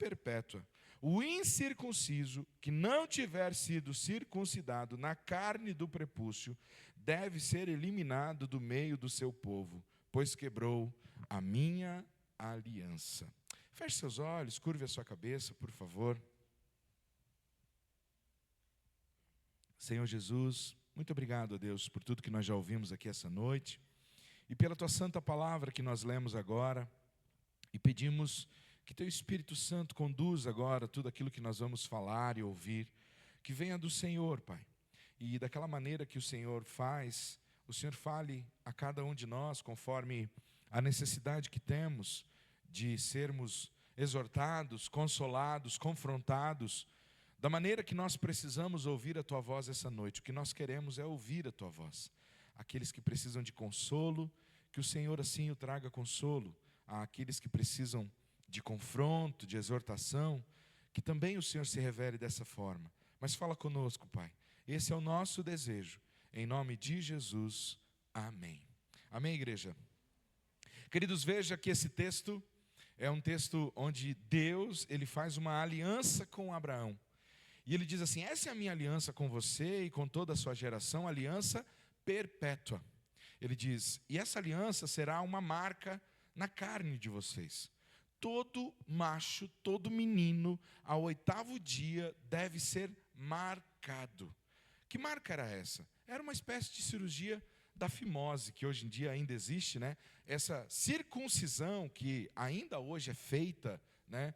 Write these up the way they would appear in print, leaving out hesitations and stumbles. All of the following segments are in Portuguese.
perpétua. O incircunciso, que não tiver sido circuncidado na carne do prepúcio, deve ser eliminado do meio do seu povo, pois quebrou a minha aliança. Feche seus olhos, curve a sua cabeça, por favor. Senhor Jesus, muito obrigado a Deus por tudo que nós já ouvimos aqui essa noite e pela tua santa palavra que nós lemos agora, e pedimos que teu Espírito Santo conduza agora tudo aquilo que nós vamos falar e ouvir, que venha do Senhor, Pai, e daquela maneira que o Senhor faz, o Senhor fale a cada um de nós conforme a necessidade que temos de sermos exortados, consolados, confrontados, da maneira que nós precisamos ouvir a tua voz essa noite. O que nós queremos é ouvir a tua voz. Aqueles que precisam de consolo, que o Senhor assim o traga consolo. Àqueles que precisam de confronto, de exortação, que também o Senhor se revele dessa forma. Mas fala conosco, Pai. Esse é o nosso desejo. Em nome de Jesus. Amém. Amém, igreja? Queridos, veja que esse texto é um texto onde Deus, ele faz uma aliança com Abraão. E ele diz assim: essa é a minha aliança com você e com toda a sua geração, aliança perpétua. Ele diz: e essa aliança será uma marca na carne de vocês. Todo macho, todo menino, ao 8º dia, deve ser marcado. Que marca era essa? Era uma espécie de cirurgia da fimose, que hoje em dia ainda existe, né? Essa circuncisão que ainda hoje é feita, né?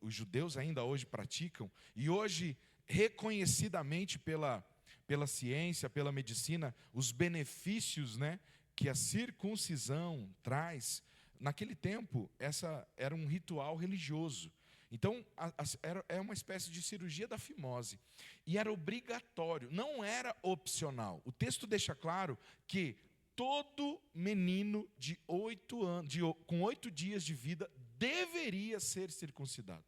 Os judeus ainda hoje praticam, e hoje, reconhecidamente pela ciência, pela medicina, os benefícios, né, que a circuncisão traz. Naquele tempo, essa era um ritual religioso. Então, é uma espécie de cirurgia da fimose. E era obrigatório, não era opcional. O texto deixa claro que todo menino de 8 anos, com 8 dias de vida, deveria ser circuncidado.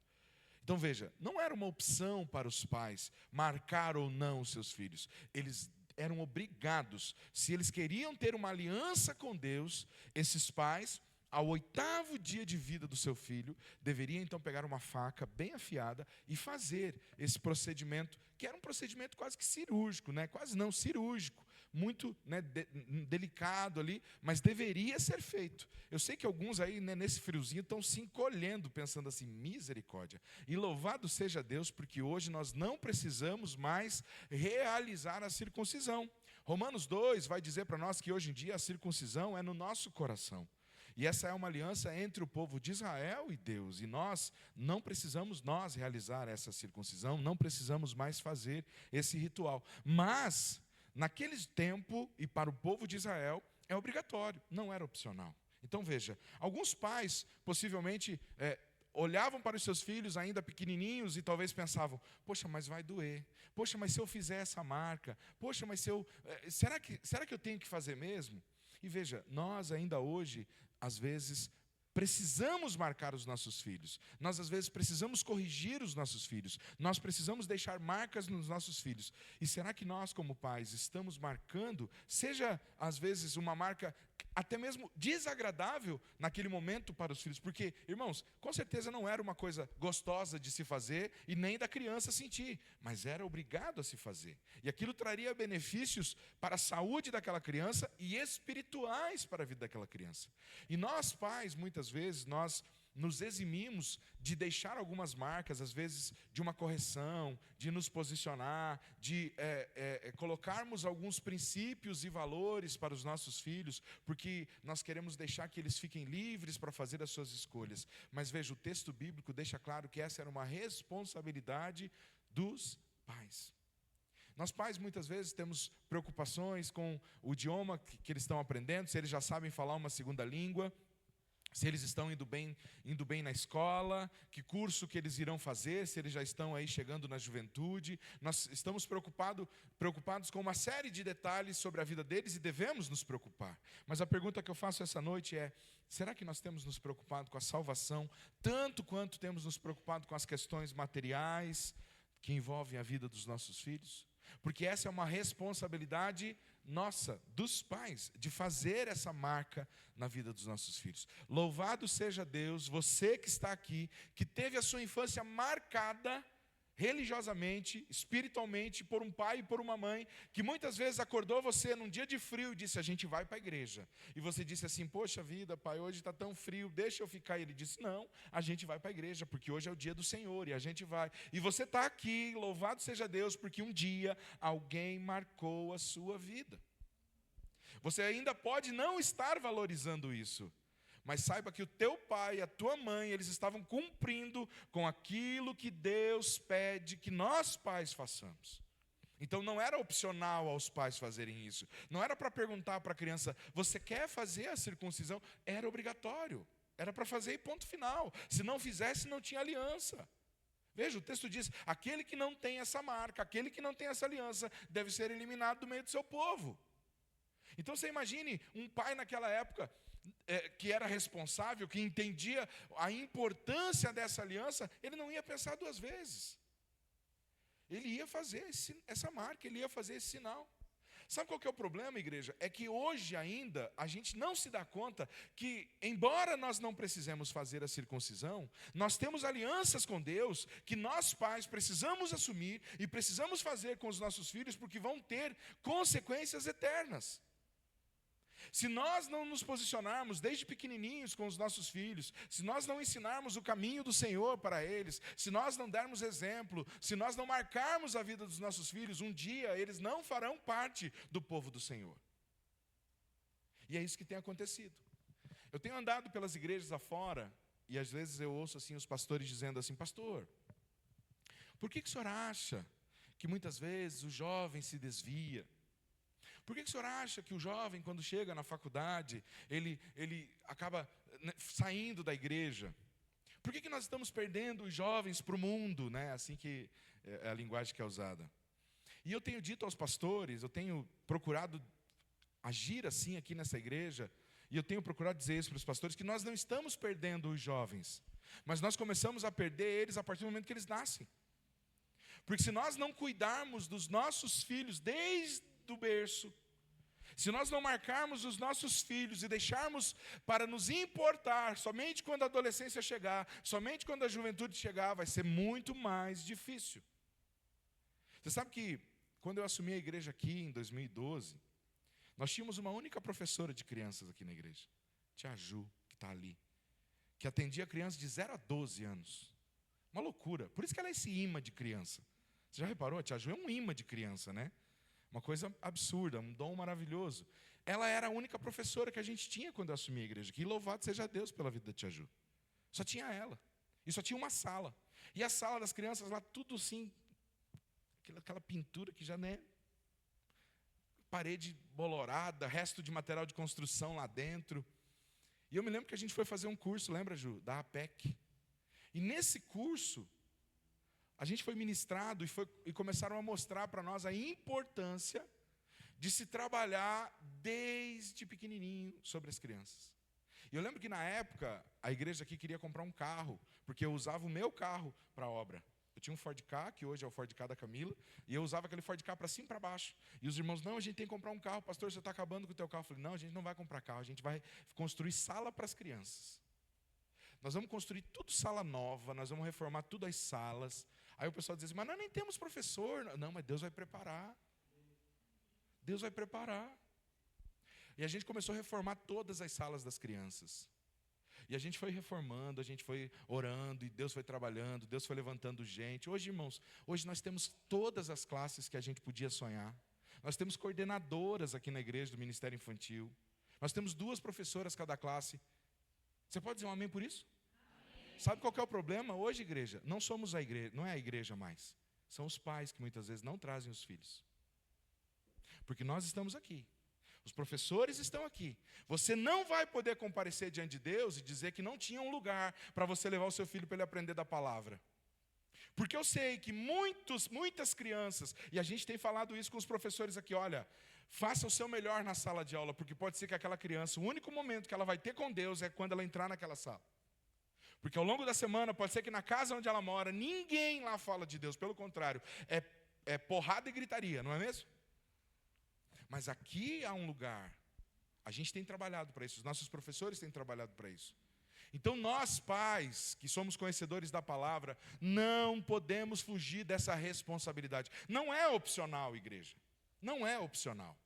Então veja, não era uma opção para os pais marcar ou não os seus filhos. Eles eram obrigados. Se eles queriam ter uma aliança com Deus, esses pais, ao 8º dia de vida do seu filho, deveriam então pegar uma faca bem afiada e fazer esse procedimento, que era um procedimento quase que cirúrgico, né? Quase não, cirúrgico, muito, né, delicado ali, mas deveria ser feito. Eu sei que alguns aí, né, nesse friozinho estão se encolhendo, pensando assim: misericórdia. E louvado seja Deus, porque hoje nós não precisamos mais realizar a circuncisão. Romanos 2 vai dizer para nós que hoje em dia a circuncisão é no nosso coração. E essa é uma aliança entre o povo de Israel e Deus. E nós não precisamos realizar essa circuncisão, não precisamos mais fazer esse ritual. Mas, naquele tempo, e para o povo de Israel, é obrigatório, não era opcional. Então veja, alguns pais possivelmente olhavam para os seus filhos ainda pequenininhos e talvez pensavam: poxa, mas vai doer. Poxa, mas se eu fizer essa marca? Poxa, mas se eu... será que eu tenho que fazer mesmo? E veja, nós ainda hoje, às vezes, precisamos marcar os nossos filhos. Nós, às vezes, precisamos corrigir os nossos filhos. Nós precisamos deixar marcas nos nossos filhos. E será que nós, como pais, estamos marcando, seja, às vezes, uma marca até mesmo desagradável naquele momento para os filhos? Porque, irmãos, com certeza não era uma coisa gostosa de se fazer e nem da criança sentir, mas era obrigado a se fazer. E aquilo traria benefícios para a saúde daquela criança e espirituais para a vida daquela criança. E nós, pais, muitas vezes, nós nos eximimos de deixar algumas marcas, às vezes de uma correção, de nos posicionar, de colocarmos alguns princípios e valores para os nossos filhos, porque nós queremos deixar que eles fiquem livres para fazer as suas escolhas. Mas veja, o texto bíblico deixa claro que essa era uma responsabilidade dos pais. Nós pais muitas vezes temos preocupações com o idioma que eles estão aprendendo, se eles já sabem falar uma segunda língua, se eles estão indo bem na escola, que curso que eles irão fazer, se eles já estão aí chegando na juventude. Nós estamos preocupados com uma série de detalhes sobre a vida deles e devemos nos preocupar. Mas a pergunta que eu faço essa noite é: será que nós temos nos preocupado com a salvação, tanto quanto temos nos preocupado com as questões materiais que envolvem a vida dos nossos filhos? Porque essa é uma responsabilidade nossa, dos pais, de fazer essa marca na vida dos nossos filhos. Louvado seja Deus, você que está aqui, que teve a sua infância marcada religiosamente, espiritualmente, por um pai e por uma mãe, que muitas vezes acordou você num dia de frio e disse, a gente vai para a igreja. E você disse assim, poxa vida, pai, hoje está tão frio, deixa eu ficar. E ele disse, não, a gente vai para a igreja, porque hoje é o dia do Senhor, e a gente vai. E você está aqui, louvado seja Deus, porque um dia alguém marcou a sua vida. Você ainda pode não estar valorizando isso, mas saiba que o teu pai e a tua mãe, eles estavam cumprindo com aquilo que Deus pede que nós pais façamos. Então não era opcional aos pais fazerem isso. Não era para perguntar para a criança, você quer fazer a circuncisão? Era obrigatório. Era para fazer e ponto final. Se não fizesse, não tinha aliança. Veja, o texto diz, aquele que não tem essa marca, aquele que não tem essa aliança, deve ser eliminado do meio do seu povo. Então você imagine um pai naquela época, que era responsável, que entendia a importância dessa aliança, ele não ia pensar duas vezes. Ele ia fazer essa marca, ele ia fazer esse sinal. Sabe qual que é o problema, igreja? É que hoje ainda a gente não se dá conta que, embora nós não precisemos fazer a circuncisão, nós temos alianças com Deus que nós pais precisamos assumir e precisamos fazer com os nossos filhos, porque vão ter consequências eternas. Se nós não nos posicionarmos desde pequenininhos com os nossos filhos, se nós não ensinarmos o caminho do Senhor para eles, se nós não dermos exemplo, se nós não marcarmos a vida dos nossos filhos, um dia eles não farão parte do povo do Senhor. E é isso que tem acontecido. Eu tenho andado pelas igrejas afora, e às vezes eu ouço assim os pastores dizendo assim, pastor, por que o senhor acha que muitas vezes o jovem se desvia? Por que o senhor acha que o jovem, quando chega na faculdade, ele acaba saindo da igreja? Por que nós estamos perdendo os jovens para o mundo? Assim que é a linguagem que é usada. E eu tenho dito aos pastores, eu tenho procurado agir assim aqui nessa igreja, e eu tenho procurado dizer isso para os pastores, que nós não estamos perdendo os jovens, mas nós começamos a perder eles a partir do momento que eles nascem. Porque se nós não cuidarmos dos nossos filhos desde do berço, se nós não marcarmos os nossos filhos e deixarmos para nos importar somente quando a adolescência chegar, somente quando a juventude chegar, vai ser muito mais difícil. Você sabe que quando eu assumi a igreja aqui em 2012, nós tínhamos uma única professora de crianças aqui na igreja, tia Ju, que está ali, que atendia crianças de 0 a 12 anos. Uma loucura, por isso que ela é esse imã de criança. Você já reparou? A tia Ju é um imã de criança, né? Uma coisa absurda, um dom maravilhoso. Ela era a única professora que a gente tinha quando eu assumi a igreja aqui. E louvado seja Deus pela vida da tia Ju. Só tinha ela. E só tinha uma sala. E a sala das crianças lá, tudo assim, aquela pintura que já não é, parede bolorada, resto de material de construção lá dentro. E eu me lembro que a gente foi fazer um curso, lembra, Ju? Da APEC. E nesse curso, a gente foi ministrado e começaram a mostrar para nós a importância de se trabalhar desde pequenininho sobre as crianças. E eu lembro que na época, a igreja aqui queria comprar um carro, porque eu usava o meu carro para a obra. Eu tinha um Ford Ka, que hoje é o Ford Ka da Camila, e eu usava aquele Ford Ka para cima e para baixo. E os irmãos, não, a gente tem que comprar um carro, pastor, você está acabando com o teu carro. Eu falei, não, a gente não vai comprar carro, a gente vai construir sala para as crianças. Nós vamos construir tudo sala nova, nós vamos reformar tudo as salas. Aí o pessoal diz, mas nós nem temos professor. Não, mas Deus vai preparar. Deus vai preparar. E a gente começou a reformar todas as salas das crianças. E a gente foi reformando, a gente foi orando, e Deus foi trabalhando, Deus foi levantando gente. Hoje, irmãos, hoje nós temos todas as classes que a gente podia sonhar. Nós temos coordenadoras aqui na igreja do Ministério Infantil. Nós temos 2 professoras cada classe. Você pode dizer um amém por isso? Amém. Sabe qual que é o problema hoje, igreja? Não somos a igreja, não é a igreja mais. São os pais que muitas vezes não trazem os filhos. Porque nós estamos aqui. Os professores estão aqui. Você não vai poder comparecer diante de Deus e dizer que não tinha um lugar para você levar o seu filho para ele aprender da palavra. Porque eu sei que muitas crianças, e a gente tem falado isso com os professores aqui, olha, faça o seu melhor na sala de aula, porque pode ser que aquela criança, o único momento que ela vai ter com Deus é quando ela entrar naquela sala. Porque ao longo da semana, pode ser que na casa onde ela mora, ninguém lá fala de Deus, pelo contrário, é porrada e gritaria, não é mesmo? Mas aqui há um lugar. A gente tem trabalhado para isso, os nossos professores têm trabalhado para isso. Então nós, pais, que somos conhecedores da palavra, não podemos fugir dessa responsabilidade. Não é opcional, igreja. Não é opcional.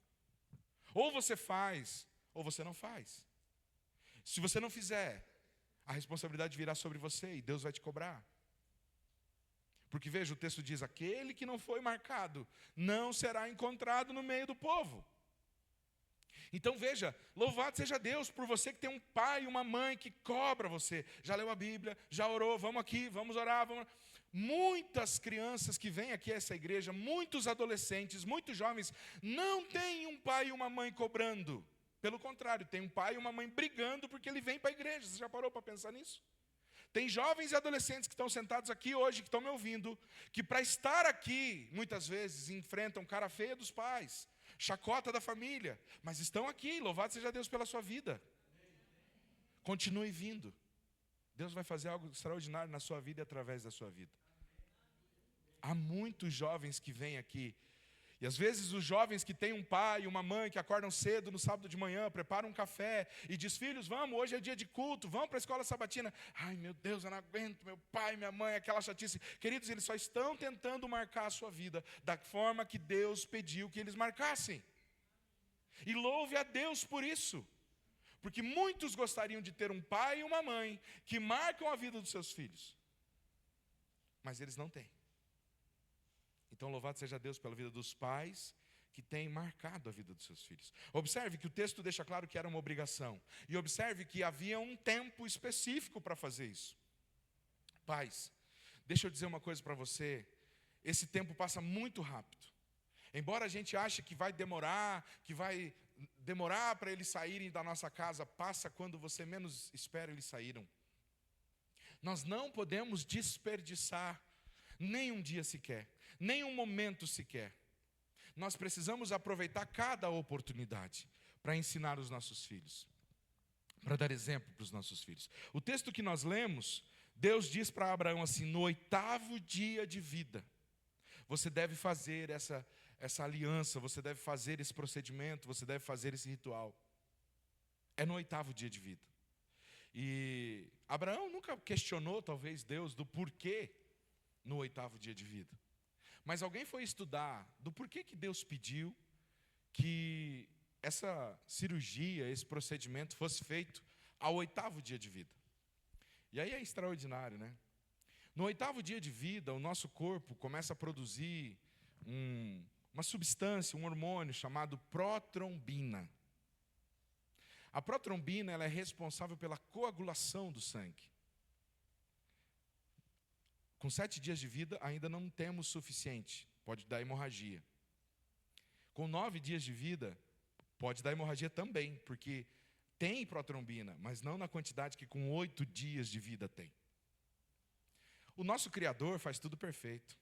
Ou você faz, ou você não faz. Se você não fizer, a responsabilidade virá sobre você e Deus vai te cobrar. Porque veja, o texto diz, aquele que não foi marcado não será encontrado no meio do povo. Então veja, louvado seja Deus por você que tem um pai e uma mãe que cobra você. Já leu a Bíblia, já orou, vamos aqui, vamos orar, vamos... Muitas crianças que vêm aqui a essa igreja, muitos adolescentes, muitos jovens, não têm um pai e uma mãe cobrando. Pelo contrário, tem um pai e uma mãe brigando porque ele vem para a igreja. Você já parou para pensar nisso? Tem jovens e adolescentes que estão sentados aqui hoje, que estão me ouvindo, que para estar aqui, muitas vezes, enfrentam cara feia dos pais, chacota da família, mas estão aqui, louvado seja Deus pela sua vida. Continue vindo. Deus vai fazer algo extraordinário na sua vida e através da sua vida. Há muitos jovens que vêm aqui, e às vezes os jovens que têm um pai e uma mãe que acordam cedo no sábado de manhã, preparam um café e diz, filhos, vamos, hoje é dia de culto, vamos para a escola sabatina. Ai meu Deus, eu não aguento, meu pai, minha mãe, aquela chatice. Queridos, eles só estão tentando marcar a sua vida da forma que Deus pediu que eles marcassem. E louve a Deus por isso. Porque muitos gostariam de ter um pai e uma mãe que marcam a vida dos seus filhos. Mas eles não têm. Então, louvado seja Deus pela vida dos pais que têm marcado a vida dos seus filhos. Observe que o texto deixa claro que era uma obrigação. E observe que havia um tempo específico para fazer isso. Pais, deixa eu dizer uma coisa para você. Esse tempo passa muito rápido. Embora a gente ache que vai demorar para eles saírem da nossa casa, passa quando você menos espera, eles saíram. Nós não podemos desperdiçar nem um dia sequer, nem um momento sequer. Nós precisamos aproveitar cada oportunidade para ensinar os nossos filhos, para dar exemplo para os nossos filhos. O texto que nós lemos, Deus diz para Abraão assim, no 8º dia de vida, você deve fazer essa aliança, você deve fazer esse procedimento, você deve fazer esse ritual. É no 8º dia de vida. E Abraão nunca questionou, talvez, Deus do porquê no 8º dia de vida. Mas alguém foi estudar do porquê que Deus pediu que essa cirurgia, esse procedimento fosse feito ao 8º dia de vida. E aí é extraordinário, né? No 8º dia de vida, o nosso corpo começa a produzir uma substância, um hormônio chamado protrombina. A protrombina ela é responsável pela coagulação do sangue. Com 7 dias de vida, ainda não temos suficiente, pode dar hemorragia. Com 9 dias de vida, pode dar hemorragia também, porque tem protrombina, mas não na quantidade que com 8 dias de vida tem. O nosso Criador faz tudo perfeito.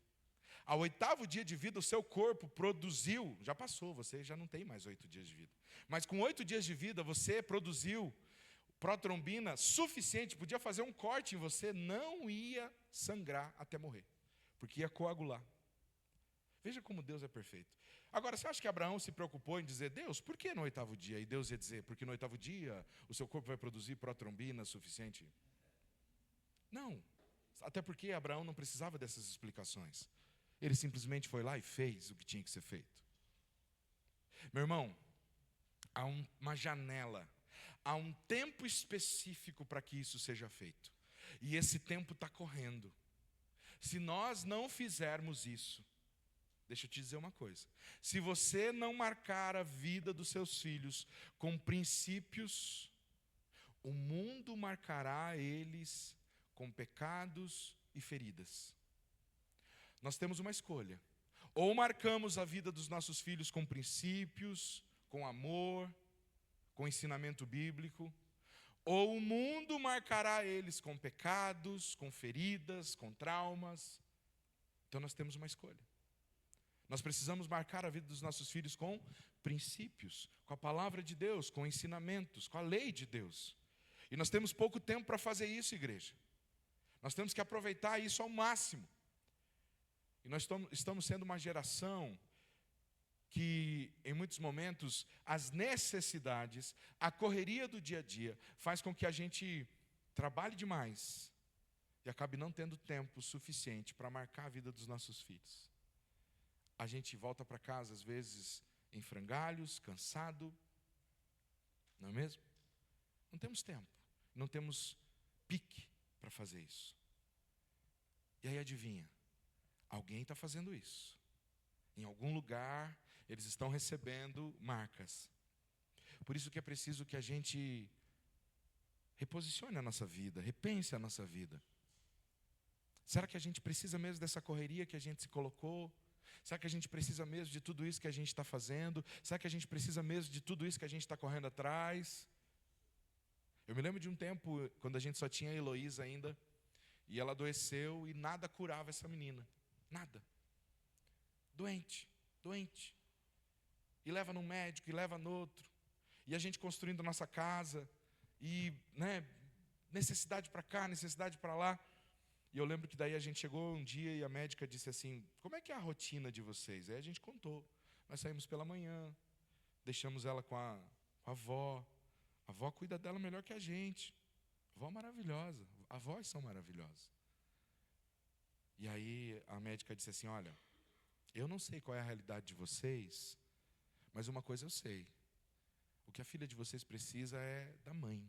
Ao 8º dia de vida, o seu corpo produziu, já passou, você já não tem mais 8 dias de vida. Mas com 8 dias de vida, você produziu protrombina suficiente, podia fazer um corte em você, não ia sangrar até morrer, porque ia coagular. Veja como Deus é perfeito. Agora, você acha que Abraão se preocupou em dizer, Deus, por que no 8º dia? E Deus ia dizer, porque no 8º dia o seu corpo vai produzir protrombina suficiente? Não, até porque Abraão não precisava dessas explicações. Ele simplesmente foi lá e fez o que tinha que ser feito. Meu irmão, há uma janela, há um tempo específico para que isso seja feito. E esse tempo está correndo. Se nós não fizermos isso, deixa eu te dizer uma coisa. Se você não marcar a vida dos seus filhos com princípios, o mundo marcará eles com pecados e feridas. Nós temos uma escolha. Ou marcamos a vida dos nossos filhos com princípios, com amor, com ensinamento bíblico, ou o mundo marcará eles com pecados, com feridas, com traumas. Então nós temos uma escolha. Nós precisamos marcar a vida dos nossos filhos com princípios, com a palavra de Deus, com ensinamentos, com a lei de Deus. E nós temos pouco tempo para fazer isso, igreja. Nós temos que aproveitar isso ao máximo. E nós estamos sendo uma geração que em muitos momentos as necessidades, a correria do dia a dia faz com que a gente trabalhe demais e acabe não tendo tempo suficiente para marcar a vida dos nossos filhos. A gente volta para casa às vezes em frangalhos, cansado, não é mesmo? Não temos tempo, não temos pique para fazer isso. E aí adivinha, alguém está fazendo isso. Em algum lugar eles estão recebendo marcas. Por isso que é preciso que a gente reposicione a nossa vida, repense a nossa vida. Será que a gente precisa mesmo dessa correria que a gente se colocou? Será que a gente precisa mesmo de tudo isso que a gente está fazendo? Será que a gente precisa mesmo de tudo isso que a gente está correndo atrás? Eu me lembro de um tempo, quando a gente só tinha a Heloísa ainda, e ela adoeceu e nada curava essa menina. Nada. Doente. E leva num médico, e leva no outro. E a gente construindo a nossa casa, e necessidade para cá, necessidade para lá. E eu lembro que daí a gente chegou um dia e a médica disse assim, como é que é a rotina de vocês? Aí a gente contou. Nós saímos pela manhã, deixamos ela com a avó. A avó cuida dela melhor que a gente. A avó maravilhosa. Avós são maravilhosas. E aí a médica disse assim, olha, eu não sei qual é a realidade de vocês, mas uma coisa eu sei. O que a filha de vocês precisa é da mãe.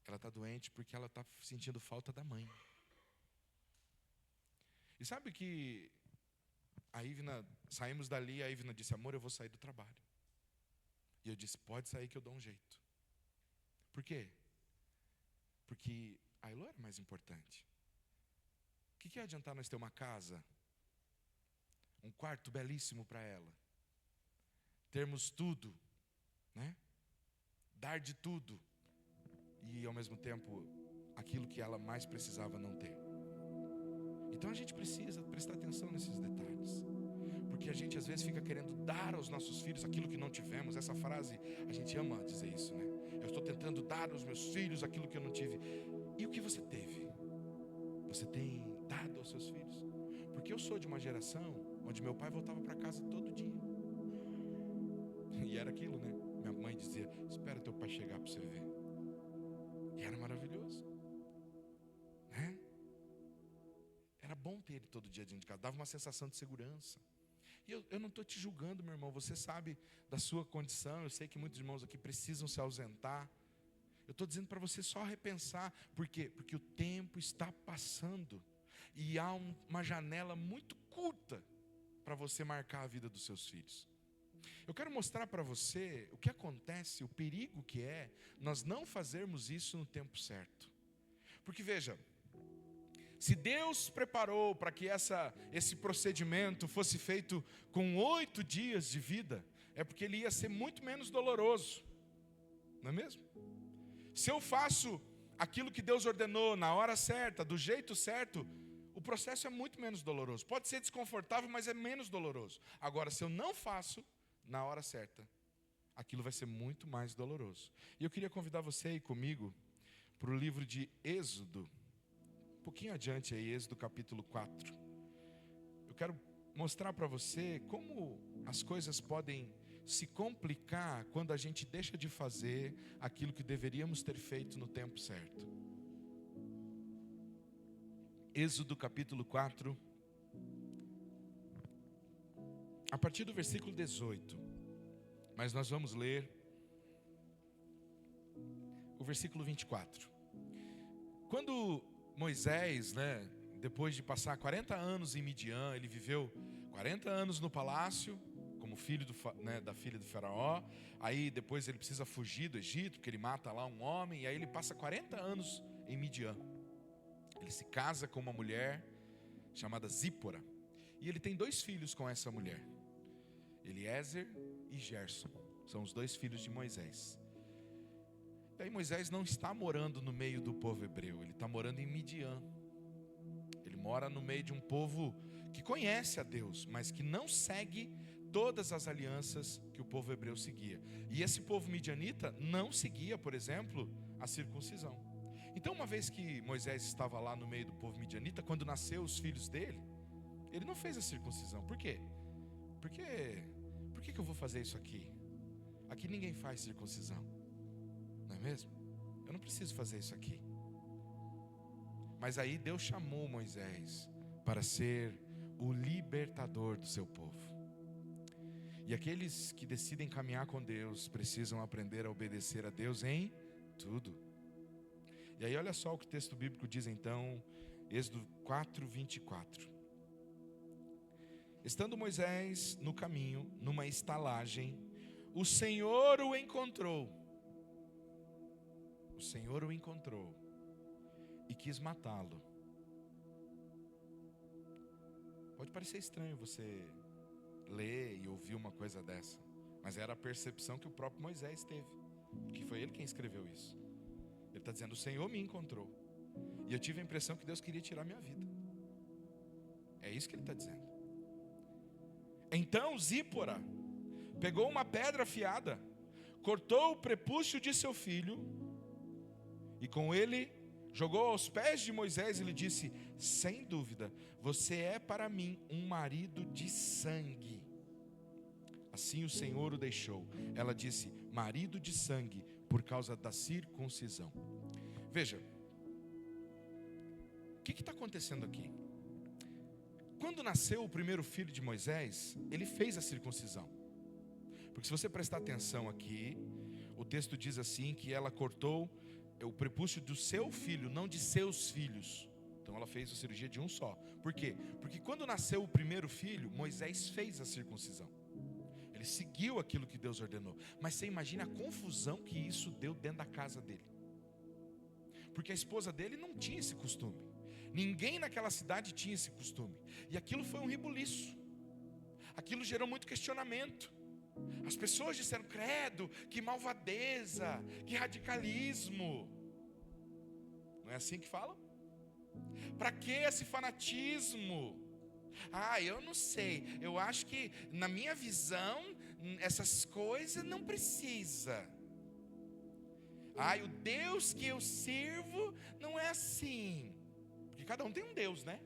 Ela está doente porque ela está sentindo falta da mãe. E sabe que a Ivna, saímos dali, a Ivna disse, amor, eu vou sair do trabalho. E eu disse, pode sair que eu dou um jeito. Por quê? Porque a Elo era mais importante. O que ia adiantar nós ter uma casa, um quarto belíssimo para ela, termos tudo, dar de tudo, e ao mesmo tempo aquilo que ela mais precisava não ter. Então a gente precisa prestar atenção nesses detalhes, porque a gente às vezes fica querendo dar aos nossos filhos aquilo que não tivemos. Essa frase, a gente ama dizer isso, eu estou tentando dar aos meus filhos aquilo que eu não tive. E o que você teve? Você tem dado aos seus filhos? Porque eu sou de uma geração onde meu pai voltava para casa todo dia. E era aquilo, minha mãe dizia, espera teu pai chegar para você ver. E era maravilhoso, Era bom ter ele todo dia dentro de casa, dava uma sensação de segurança. E eu não estou te julgando, meu irmão, você sabe da sua condição, eu sei que muitos irmãos aqui precisam se ausentar. Eu estou dizendo para você só repensar. Por quê? Porque o tempo está passando, e há uma janela muito curta para você marcar a vida dos seus filhos. Eu quero mostrar para você o que acontece, o perigo que é nós não fazermos isso no tempo certo. Porque veja, se Deus preparou para que esse procedimento fosse feito com 8 dias de vida, é porque ele ia ser muito menos doloroso, não é mesmo? Se eu faço aquilo que Deus ordenou na hora certa, do jeito certo, o processo é muito menos doloroso. Pode ser desconfortável, mas é menos doloroso. Agora, se eu não faço na hora certa, aquilo vai ser muito mais doloroso. E eu queria convidar você a ir comigo para o livro de Êxodo, um pouquinho adiante aí, Êxodo capítulo 4. Eu quero mostrar para você como as coisas podem se complicar quando a gente deixa de fazer aquilo que deveríamos ter feito no tempo certo. Êxodo capítulo 4, a partir do versículo 18, mas nós vamos ler o versículo 24. Quando Moisés, depois de passar 40 anos em Midian, ele viveu 40 anos no palácio, como filho da filha do faraó. Aí depois ele precisa fugir do Egito, porque ele mata lá um homem, e aí ele passa 40 anos em Midian. Ele se casa com uma mulher chamada Zípora, e ele tem 2 filhos com essa mulher, Eliezer e Gerson. São os 2 filhos de Moisés. E aí Moisés não está morando no meio do povo hebreu, ele está morando em Midian. Ele mora no meio de um povo que conhece a Deus, mas que não segue todas as alianças que o povo hebreu seguia. E esse povo midianita não seguia, por exemplo, a circuncisão. Então, uma vez que Moisés estava lá no meio do povo midianita, quando nasceu os filhos dele, ele não fez a circuncisão. Por quê? por que eu vou fazer isso aqui? Aqui ninguém faz circuncisão, não é mesmo? Eu não preciso fazer isso aqui. Mas aí Deus chamou Moisés para ser o libertador do seu povo. E aqueles que decidem caminhar com Deus precisam aprender a obedecer a Deus em tudo. E aí olha só o que o texto bíblico diz então, Êxodo 4:24. Estando Moisés no caminho, numa estalagem, o Senhor o encontrou. O Senhor o encontrou e quis matá-lo. Pode parecer estranho você ler e ouvir uma coisa dessa, mas era a percepção que o próprio Moisés teve, que foi ele quem escreveu isso. Ele está dizendo: o Senhor me encontrou e eu tive a impressão que Deus queria tirar minha vida. É isso que ele está dizendo. Então Zípora pegou uma pedra afiada, cortou o prepúcio de seu filho e com ele jogou aos pés de Moisés e lhe disse: sem dúvida, você é para mim um marido de sangue. Assim o Senhor o deixou. Ela disse: marido de sangue, por causa da circuncisão. Veja, o que está acontecendo aqui? Quando nasceu o primeiro filho de Moisés, ele fez a circuncisão. Porque se você prestar atenção aqui, o texto diz assim que ela cortou o prepúcio do seu filho, não de seus filhos. Então ela fez a cirurgia de um só. Por quê? Porque quando nasceu o primeiro filho, Moisés fez a circuncisão. Ele seguiu aquilo que Deus ordenou. Mas você imagina a confusão que isso deu dentro da casa dele. Porque a esposa dele não tinha esse costume. Ninguém naquela cidade tinha esse costume. E aquilo foi um rebuliço. Aquilo gerou muito questionamento. As pessoas disseram: credo, que malvadeza, que radicalismo. Não é assim que falam? Para que esse fanatismo? Eu não sei, eu acho que na minha visão essas coisas não precisa. O Deus que eu sirvo não é assim. Porque cada um tem um Deus, né?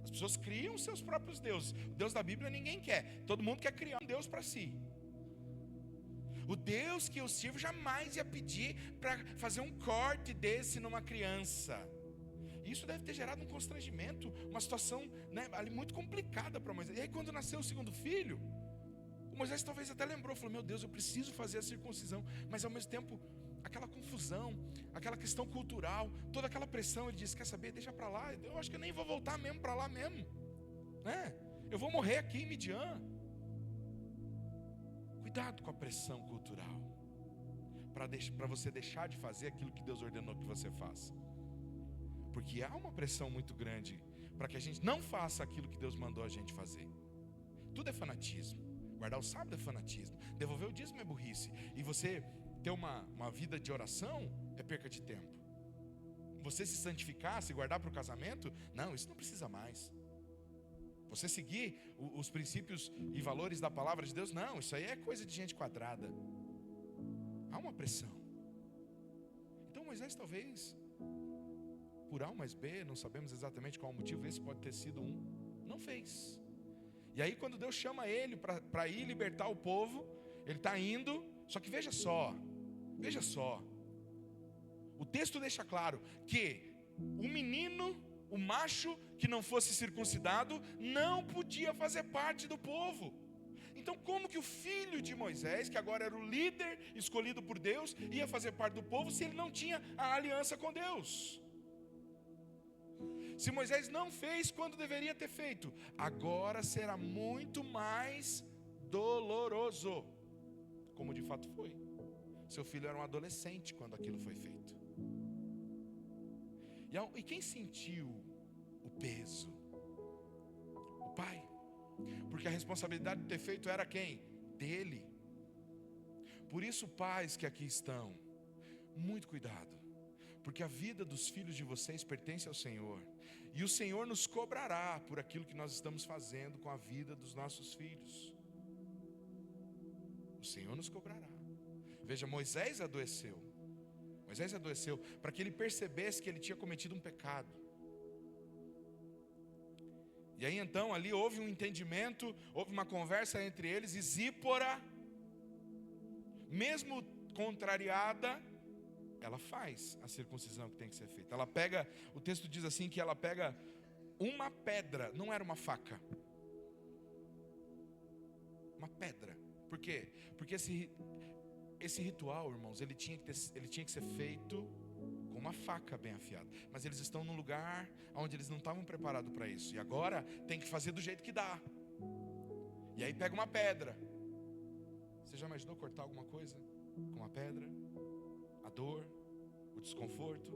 As pessoas criam seus próprios deuses. O Deus da Bíblia ninguém quer. Todo mundo quer criar um Deus para si. O Deus que eu sirvo jamais ia pedir para fazer um corte desse numa criança. Isso deve ter gerado um constrangimento, uma situação, né, ali muito complicada para Moisés. E aí quando nasceu o segundo filho, o Moisés talvez até lembrou, falou: meu Deus, eu preciso fazer a circuncisão. Mas ao mesmo tempo, aquela confusão, aquela questão cultural, toda aquela pressão, ele disse: quer saber, deixa para lá, eu acho que eu nem vou voltar mesmo para lá mesmo, né? Eu vou morrer aqui em Midian. Cuidado com a pressão cultural, para você deixar de fazer aquilo que Deus ordenou que você faça. Porque há uma pressão muito grande para que a gente não faça aquilo que Deus mandou a gente fazer. Tudo é fanatismo. Guardar o sábado é fanatismo. Devolver o dízimo é burrice. E você ter uma vida de oração é perca de tempo. Você se santificar, se guardar para o casamento, não, isso não precisa mais. Você seguir os princípios e valores da palavra de Deus, não, isso aí é coisa de gente quadrada. Há uma pressão. Então Moisés talvez, por A mais B, não sabemos exatamente qual o motivo, esse pode ter sido um, não fez. E aí quando Deus chama ele para ir libertar o povo, ele está indo, só que veja só, o texto deixa claro que o menino, o macho que não fosse circuncidado, não podia fazer parte do povo. Então como que o filho de Moisés, que agora era o líder escolhido por Deus, ia fazer parte do povo se ele não tinha a aliança com Deus? Se Moisés não fez quando deveria ter feito, agora será muito mais doloroso, como de fato foi. Seu filho era um adolescente quando aquilo foi feito. E quem sentiu o peso? O pai. Porque a responsabilidade de ter feito era quem? Dele. Por isso, pais que aqui estão, muito cuidado. Porque a vida dos filhos de vocês pertence ao Senhor. E o Senhor nos cobrará por aquilo que nós estamos fazendo com a vida dos nossos filhos. O Senhor nos cobrará. Veja, Moisés adoeceu para que ele percebesse que ele tinha cometido um pecado. E aí então ali houve um entendimento, houve uma conversa entre eles, e Zípora, mesmo contrariada, ela faz a circuncisão que tem que ser feita. Ela pega, o texto diz assim que ela pega uma pedra, não era uma faca, uma pedra. Por quê? Porque esse ritual, irmãos, ele tinha que ser feito com uma faca bem afiada. Mas eles estão num lugar onde eles não estavam preparados para isso. E agora tem que fazer do jeito que dá. E aí pega uma pedra. Você já imaginou cortar alguma coisa com uma pedra? A dor, o desconforto.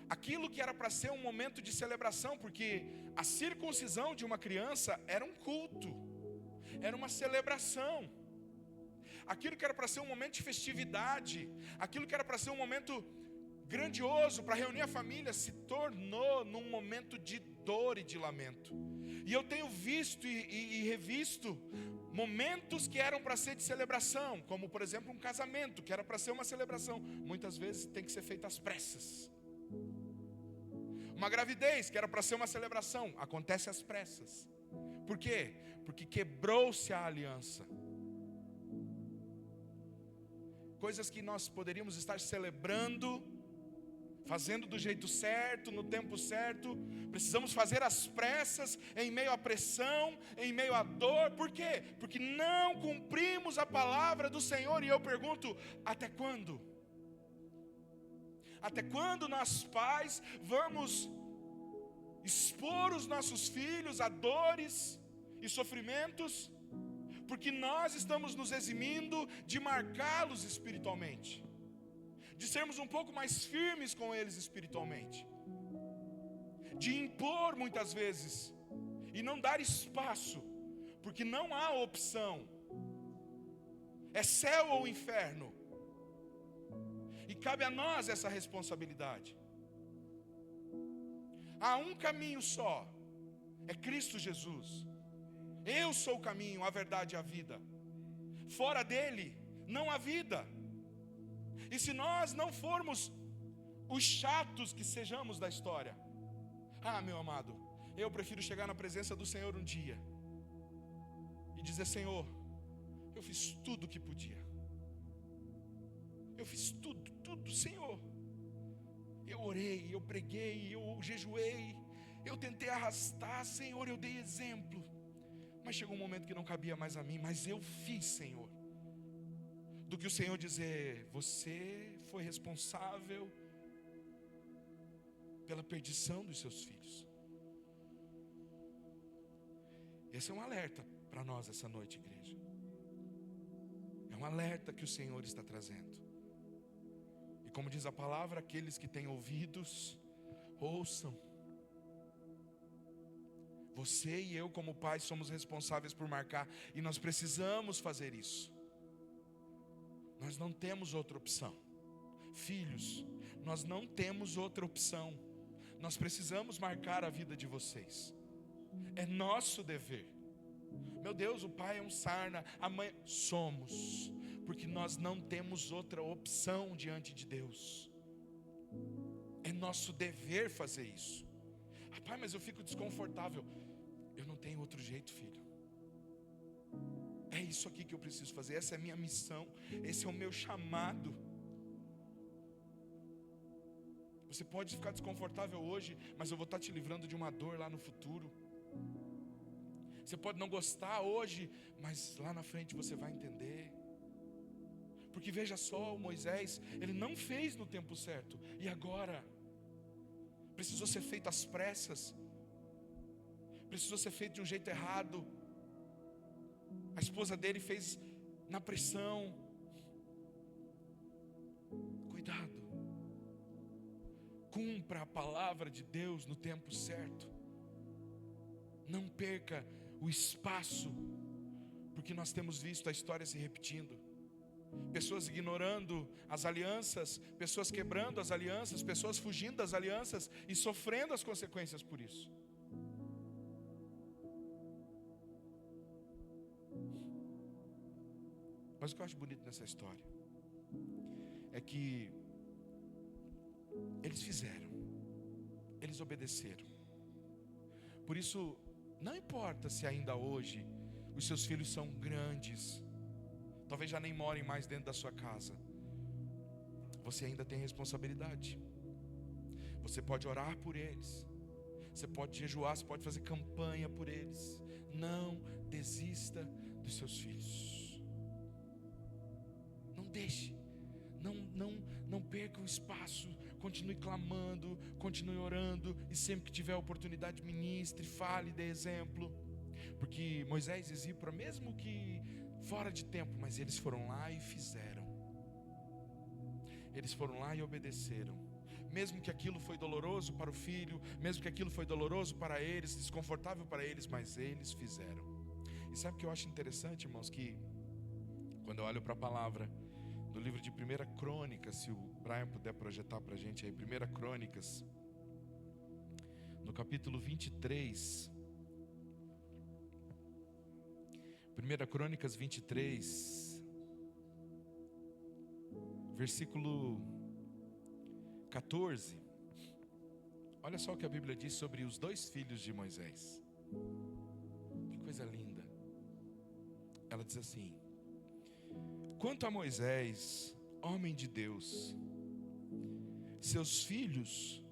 Aquilo que era para ser um momento de celebração, porque a circuncisão de uma criança era um culto, era uma celebração. Aquilo que era para ser um momento de festividade, aquilo que era para ser um momento grandioso para reunir a família, se tornou num momento de dor e de lamento. E eu tenho visto e revisto momentos que eram para ser de celebração, como por exemplo um casamento, que era para ser uma celebração, muitas vezes tem que ser feita às pressas. Uma gravidez, que era para ser uma celebração, acontece às pressas. Por quê? Porque quebrou-se a aliança. Coisas que nós poderíamos estar celebrando, fazendo do jeito certo, no tempo certo, precisamos fazer às pressas, em meio à pressão, em meio à dor. Por quê? Porque não cumprimos a palavra do Senhor. E eu pergunto, até quando? Até quando nós pais vamos expor os nossos filhos a dores e sofrimentos, porque nós estamos nos eximindo de marcá-los espiritualmente, de sermos um pouco mais firmes com eles espiritualmente, de impor muitas vezes e não dar espaço, porque não há opção, é céu ou inferno, e cabe a nós essa responsabilidade. Há um caminho só, é Cristo Jesus. Eu sou o caminho, a verdade e a vida. Fora dele, não há vida. E se nós não formos os chatos que sejamos da história, meu amado, eu prefiro chegar na presença do Senhor um dia e dizer: Senhor, eu fiz tudo o que podia. Eu fiz tudo, Senhor. Eu orei, eu preguei, eu jejuei, eu tentei arrastar, Senhor, eu dei exemplo. Mas chegou um momento que não cabia mais a mim, mas eu fiz, Senhor. Do que o Senhor dizer: você foi responsável pela perdição dos seus filhos. Esse é um alerta para nós essa noite, igreja. É um alerta que o Senhor está trazendo. E como diz a palavra, aqueles que têm ouvidos, ouçam. Você e eu, como pais, somos responsáveis por marcar, e nós precisamos fazer isso. Nós não temos outra opção. Filhos, nós não temos outra opção. Nós precisamos marcar a vida de vocês. É nosso dever. Meu Deus, o pai é um sarna, a mãe... Somos, porque nós não temos outra opção diante de Deus. É nosso dever fazer isso. Pai, mas eu fico desconfortável. Eu não tenho outro jeito, filho. É isso aqui que eu preciso fazer. Essa é a minha missão. Esse é o meu chamado. Você pode ficar desconfortável hoje, mas eu vou estar te livrando de uma dor lá no futuro. Você pode não gostar hoje, mas lá na frente você vai entender. Porque veja só, o Moisés, ele não fez no tempo certo. E agora? Precisou ser feito às pressas. Precisou ser feito de um jeito errado. A esposa dele fez na pressão. Cuidado. Cumpra a palavra de Deus no tempo certo. Não perca o espaço, porque nós temos visto a história se repetindo. Pessoas ignorando as alianças, pessoas quebrando as alianças, pessoas fugindo das alianças e sofrendo as consequências por isso. Mas o que eu acho bonito nessa história é que eles fizeram, eles obedeceram. Por isso, não importa se ainda hoje os seus filhos são grandes, talvez já nem morem mais dentro da sua casa, você ainda tem responsabilidade. Você pode orar por eles, você pode jejuar, você pode fazer campanha por eles. Não desista dos seus filhos. Não deixe, não perca o espaço. Continue clamando, continue orando, e sempre que tiver oportunidade, ministre, fale, dê exemplo. Porque Moisés e Zípora, mesmo que fora de tempo, mas eles foram lá e fizeram. Eles foram lá e obedeceram. Mesmo que aquilo foi doloroso para o filho, mesmo que aquilo foi doloroso para eles, desconfortável para eles, mas eles fizeram. E sabe o que eu acho interessante, irmãos? Que quando eu olho para a palavra do livro de 1 Crônicas, se o Brian puder projetar para a gente aí, 1 Crônicas, no capítulo 23. 1 Crônicas 23, versículo 14. Olha só o que a Bíblia diz sobre os dois filhos de Moisés. Que coisa linda. Ela diz assim: quanto a Moisés, homem de Deus, seus filhos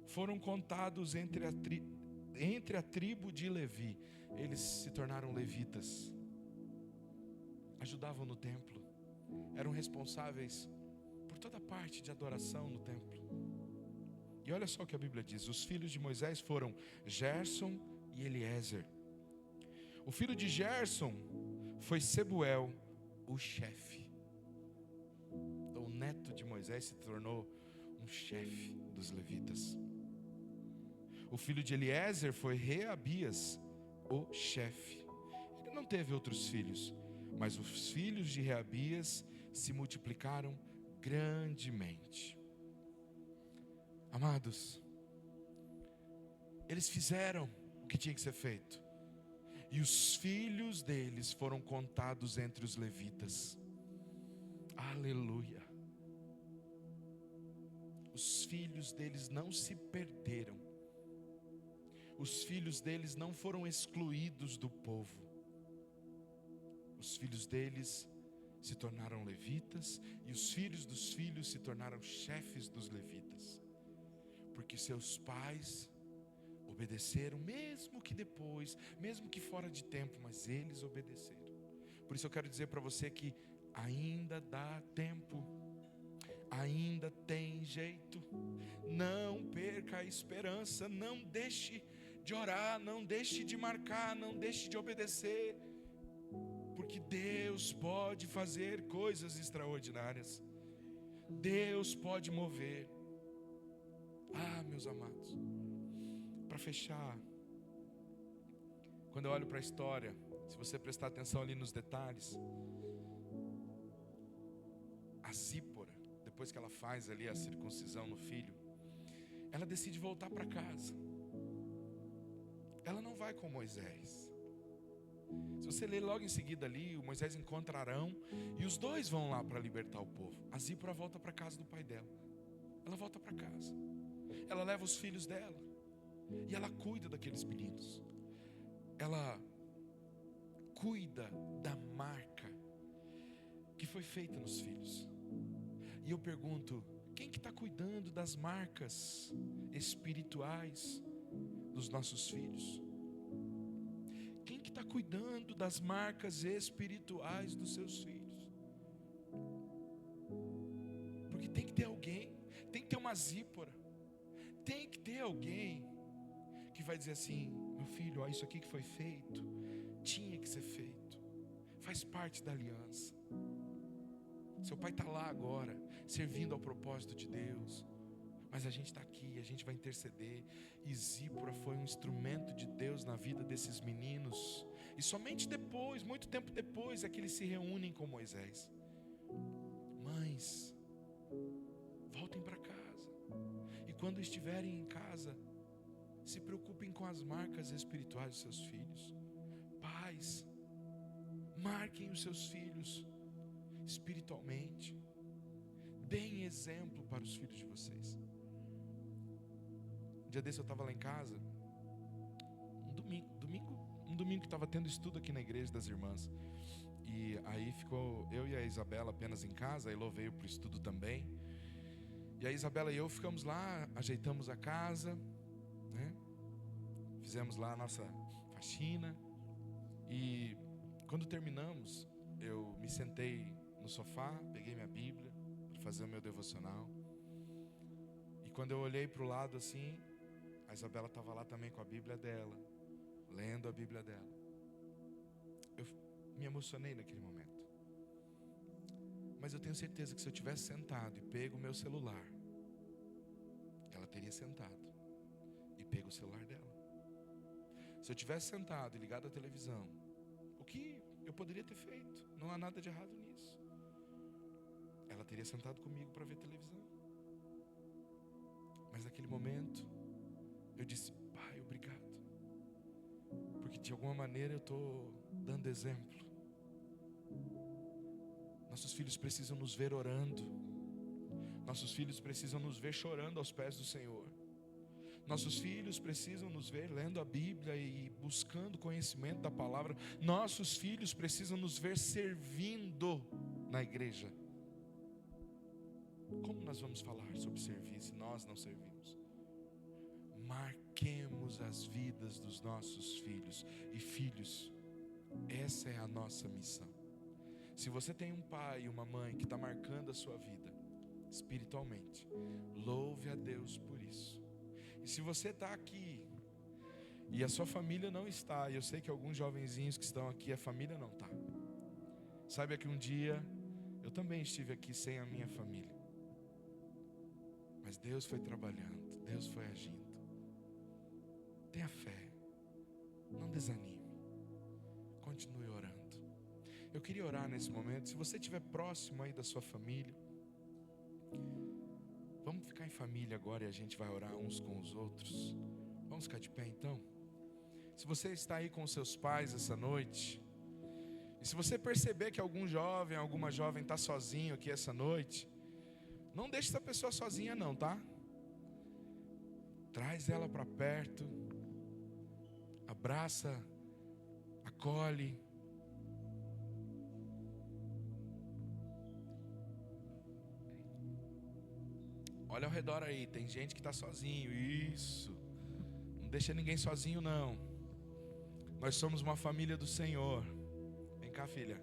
foram contados entre a tribo de Levi. Eles se tornaram levitas, ajudavam no templo, eram responsáveis por toda parte de adoração no templo. E olha só o que a Bíblia diz: os filhos de Moisés foram Gerson e Eliezer. O filho de Gerson foi Sebuel, o chefe. Então o neto de Moisés se tornou um chefe dos levitas. O filho de Eliezer foi Reabias, o chefe. Ele não teve outros filhos, mas os filhos de Reabias se multiplicaram grandemente. Amados, eles fizeram o que tinha que ser feito, e os filhos deles foram contados entre os levitas. Aleluia. Os filhos deles não se perderam. Os filhos deles não foram excluídos do povo. Os filhos deles se tornaram levitas, e os filhos dos filhos se tornaram chefes dos levitas. Porque seus pais obedeceram, mesmo que depois, mesmo que fora de tempo, mas eles obedeceram. Por isso eu quero dizer para você que ainda dá tempo, ainda tem jeito. Não perca a esperança, não deixe de orar, não deixe de marcar, não deixe de obedecer, porque Deus pode fazer coisas extraordinárias. Deus pode mover. Meus amados, para fechar, quando eu olho para a história, se você prestar atenção ali nos detalhes, a Zípora, depois que ela faz ali a circuncisão no filho, ela decide voltar para casa. Ela não vai com Moisés. Se você ler logo em seguida ali, o Moisés encontra Arão, e os dois vão lá para libertar o povo. A Zípora volta para a casa do pai dela. Ela volta para casa. Ela leva os filhos dela, e ela cuida daqueles meninos. Ela cuida da marca que foi feita nos filhos. E eu pergunto: quem que está cuidando das marcas espirituais dos nossos filhos? Quem que está cuidando das marcas espirituais dos seus filhos? Porque tem que ter alguém, tem que ter uma Zípora, tem que ter alguém que vai dizer assim: meu filho, ó, isso aqui que foi feito, tinha que ser feito, faz parte da aliança. Seu pai está lá agora, servindo ao propósito de Deus, mas a gente está aqui, a gente vai interceder. E Zípora foi um instrumento de Deus na vida desses meninos, e somente depois, muito tempo depois, é que eles se reúnem com Moisés. Mães, voltem para casa, e quando estiverem em casa, se preocupem com as marcas espirituais dos seus filhos. Pais, marquem os seus filhos espiritualmente, deem exemplo para os filhos de vocês. Um dia desse eu estava lá em casa, domingo que estava tendo estudo aqui na igreja das irmãs. E aí ficou eu e a Isabela apenas em casa. A Elô veio para o estudo também. E a Isabela e eu ficamos lá, ajeitamos a casa, né? Fizemos lá a nossa faxina. E quando terminamos, eu me sentei no sofá, peguei minha Bíblia para fazer o meu devocional. E quando eu olhei para o lado assim, a Isabela estava lá também com a Bíblia dela, lendo a Bíblia dela. Eu me emocionei naquele momento. Mas eu tenho certeza que se eu tivesse sentado e pego o meu celular, ela teria sentado e pego o celular dela. Se eu tivesse sentado e ligado a televisão, o que eu poderia ter feito, não há nada de errado nisso, ela teria sentado comigo para ver televisão. Mas naquele momento eu disse: Pai, obrigado, porque de alguma maneira eu estou dando exemplo. Nossos filhos precisam nos ver orando. Nossos filhos precisam nos ver chorando aos pés do Senhor. Nossos filhos precisam nos ver lendo a Bíblia e buscando conhecimento da palavra. Nossos filhos precisam nos ver servindo na igreja. Como nós vamos falar sobre servir se nós não servimos? Marquemos as vidas dos nossos filhos. E filhos, essa é a nossa missão. Se você tem um pai e uma mãe que está marcando a sua vida espiritualmente, louve a Deus por isso. E se você está aqui e a sua família não está, e eu sei que alguns jovenzinhos que estão aqui, a família não está. Saiba que um dia eu também estive aqui sem a minha família. Mas Deus foi trabalhando, Deus foi agindo. Tenha fé, não desanime, continue orando. Eu queria orar nesse momento. Se você estiver próximo aí da sua família, vamos ficar em família agora e a gente vai orar uns com os outros. Vamos ficar de pé então? Se você está aí com os seus pais essa noite, e se você perceber que algum jovem, alguma jovem está sozinho aqui essa noite, não deixe essa pessoa sozinha não, tá? Traz ela para perto, abraça, acolhe. Olha ao redor aí, tem gente que está sozinho. Isso, não deixa ninguém sozinho não. Nós somos uma família do Senhor. Vem cá, filha.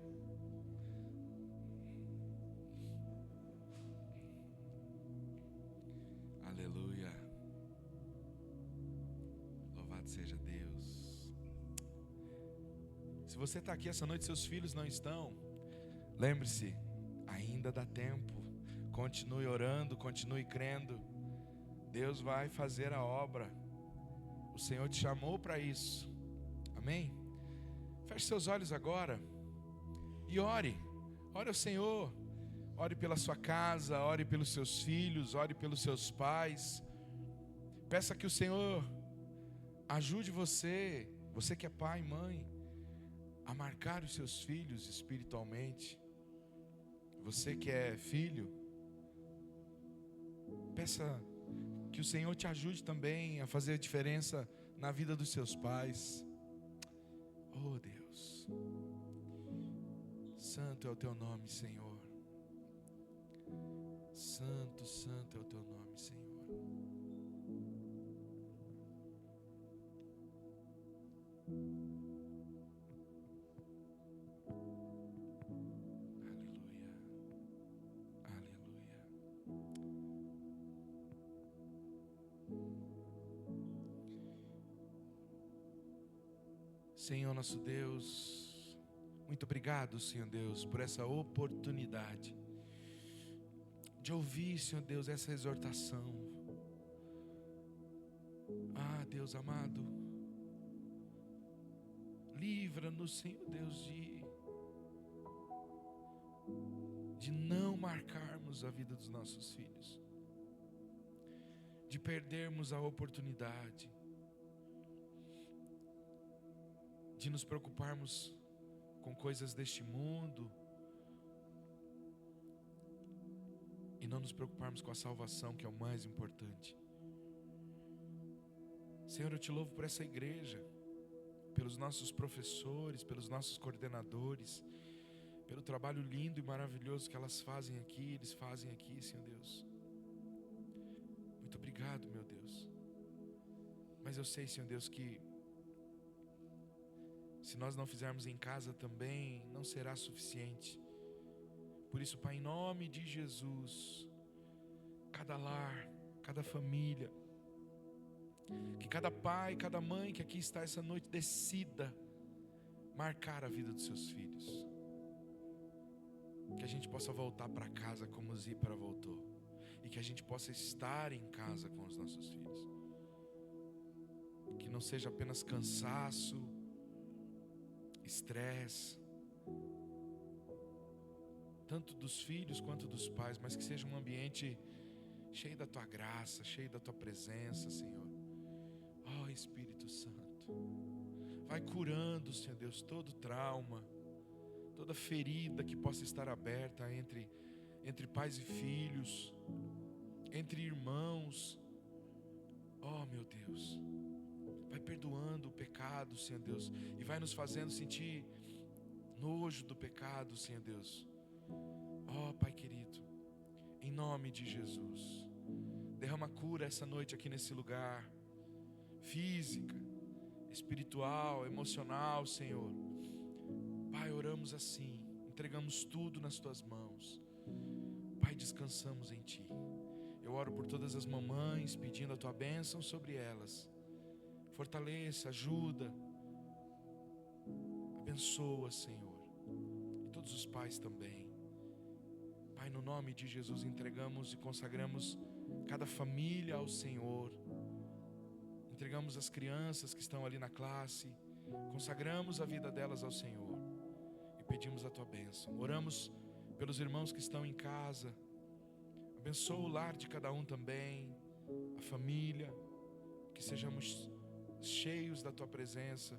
Aleluia. Louvado seja Deus. Se você está aqui essa noite, seus filhos não estão, lembre-se, ainda dá tempo. Continue orando, continue crendo. Deus vai fazer a obra. O Senhor te chamou para isso. Amém? Feche seus olhos agora e ore. Ore ao Senhor. Ore pela sua casa, ore pelos seus filhos, ore pelos seus pais. Peça que o Senhor ajude você, você que é pai e mãe, a marcar os seus filhos espiritualmente. Você que é filho, peça que o Senhor te ajude também a fazer a diferença na vida dos seus pais. Oh Deus, santo é o teu nome, Senhor. Santo, santo é o teu nome, Senhor. Senhor nosso Deus, muito obrigado, Senhor Deus, por essa oportunidade de ouvir, Senhor Deus, essa exortação. Ah, Deus amado, livra-nos, Senhor Deus, de não marcarmos a vida dos nossos filhos, de perdermos a oportunidade, de nos preocuparmos com coisas deste mundo e não nos preocuparmos com a salvação, que é o mais importante. Senhor, eu te louvo por essa igreja, pelos nossos professores, pelos nossos coordenadores, pelo trabalho lindo e maravilhoso que eles fazem aqui, Senhor Deus. Muito obrigado, meu Deus. Mas eu sei, Senhor Deus, que se nós não fizermos em casa também, não será suficiente. Por isso, Pai, em nome de Jesus, cada lar, cada família, que cada pai, cada mãe que aqui está essa noite decida marcar a vida dos seus filhos. Que a gente possa voltar para casa como Zípora voltou. E que a gente possa estar em casa com os nossos filhos. Que não seja apenas cansaço, estresse, tanto dos filhos quanto dos pais, mas que seja um ambiente cheio da Tua graça, cheio da Tua presença, Senhor. Ó Espírito Santo, vai curando, Senhor Deus, todo trauma, toda ferida que possa estar aberta entre pais e filhos, entre irmãos. Ó meu Deus, vai perdoando o pecado, Senhor Deus, e vai nos fazendo sentir nojo do pecado, Senhor Deus. Ó Pai querido, em nome de Jesus, derrama cura essa noite aqui nesse lugar, física, espiritual, emocional, Senhor. Pai, oramos assim, entregamos tudo nas Tuas mãos. Pai, descansamos em Ti. Eu oro por todas as mamães, pedindo a Tua bênção sobre elas. Fortaleça, ajuda, abençoa, Senhor, e todos os pais também. Pai, no nome de Jesus, entregamos e consagramos cada família ao Senhor. Entregamos as crianças que estão ali na classe, consagramos a vida delas ao Senhor e pedimos a Tua bênção. Oramos pelos irmãos que estão em casa. Abençoa o lar de cada um também, a família, que sejamos cheios da Tua presença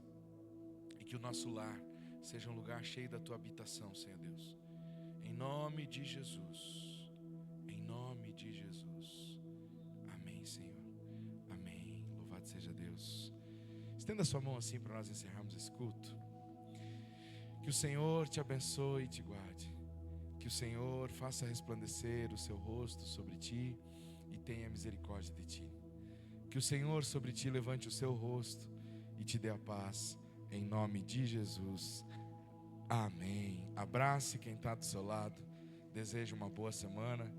e que o nosso lar seja um lugar cheio da Tua habitação, Senhor Deus. Em nome de Jesus, em nome de Jesus. Amém, Senhor. Amém. Louvado seja Deus. Estenda sua mão assim para nós encerrarmos esse culto. Que o Senhor te abençoe e te guarde. Que o Senhor faça resplandecer o seu rosto sobre ti e tenha misericórdia de ti. Que o Senhor sobre ti levante o seu rosto e te dê a paz, em nome de Jesus. Amém. Abrace quem está do seu lado. Desejo uma boa semana.